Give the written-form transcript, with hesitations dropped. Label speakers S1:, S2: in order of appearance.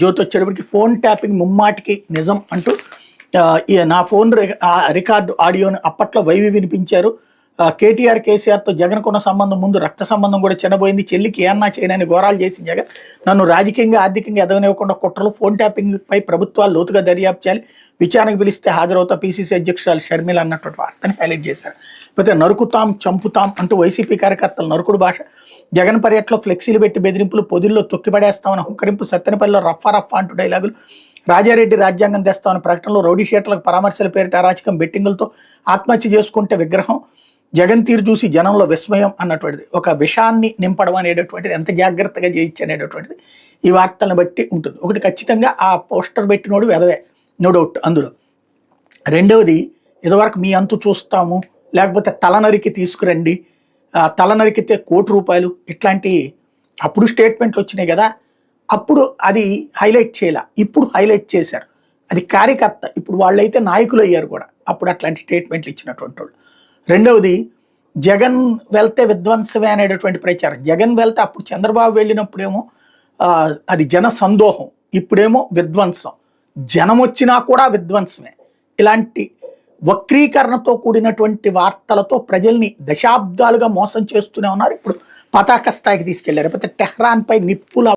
S1: జ్యోతి వచ్చేటప్పటికి phone tapping ముమ్మాటికి నిజం అంటూ నా ఫోన్ రికార్డు ఆడియోని అప్పట్లో వైవి వినిపించారు. కేటీఆర్ కేసీఆర్తో జగన్ కొన్న సంబంధం ముందు రక్త సంబంధం కూడా చిన్నబోయింది. చెల్లికి ఏమన్నా చేయనని ఘోరాలు చేసిన జగన్ నన్ను రాజకీయంగా ఆర్థికంగా ఎదగనివ్వకుండా కుట్రలు ఫోన్ ట్యాపింగ్ పై ప్రభుత్వాలు లోతుగా దర్యాప్తు చేయాలి, విచారణకు పిలిస్తే హాజరవుతా పీసీసీ అధ్యక్షురాలు షర్మిల అన్నటువంటి వార్తని హైలైట్ చేశారు. అయితే నరుకుతాం చంపుతాం అంటూ వైసీపీ కార్యకర్తలు నరుకుడు భాష, జగన్ పర్యటనలో ఫ్లెక్సీలు పెట్టి బెదిరింపులు, పొదుల్లో తొక్కిపడేస్తామని హుంకరింపు, సత్తెనపల్లిలో రఫా రఫా అంటూ డైలాగులు, రాజారెడ్డి రాజ్యాంగం తెస్తామని ప్రకటనలో రౌడీ షీటర్లకు పరామర్శల పేరిట అరాచకం, బెట్టింగులతో ఆత్మహత్య చేసుకుంటే విగ్రహం, జగన్ తీరు చూసి జనంలో విస్మయం అన్నటువంటిది, ఒక విషాన్ని నింపడం అనేటటువంటిది ఎంత జాగ్రత్తగా చేయొచ్చు అనేటటువంటిది ఈ వార్తలను బట్టి ఉంటుంది. ఒకటి ఖచ్చితంగా ఆ పోస్టర్ పెట్టినోడు వెదవే, నో డౌట్ అందులో. రెండవది, ఇదివరకు మీ అంతు చూస్తాము, లేకపోతే తలనరికి తీసుకురండి, తలనరికితే ₹1,00,00,000 ఇట్లాంటి అప్పుడు స్టేట్మెంట్లు వచ్చినాయి కదా, అప్పుడు అది హైలైట్ చేయాల, ఇప్పుడు హైలైట్ చేశారు. అది కార్యకర్త, ఇప్పుడు వాళ్ళైతే నాయకులు అయ్యారు కూడా అప్పుడు అట్లాంటి స్టేట్మెంట్లు ఇచ్చినటువంటి వాళ్ళు. రెండవది, జగన్ వెళ్తే విధ్వంసమే అనేటటువంటి ప్రచారం. జగన్ వెళ్తే అప్పుడు చంద్రబాబు వెళ్ళినప్పుడేమో అది జన సందోహం, ఇప్పుడేమో విధ్వంసం, జనం వచ్చినా కూడా విధ్వంసమే. ఇలాంటి వక్రీకరణతో కూడినటువంటి వార్తలతో ప్రజల్ని దశాబ్దాలుగా మోసం చేస్తూనే ఉన్నారు. ఇప్పుడు పతాక స్థాయికి తీసుకెళ్లారు. లేకపోతే టెహ్రాన్పై నిప్పుల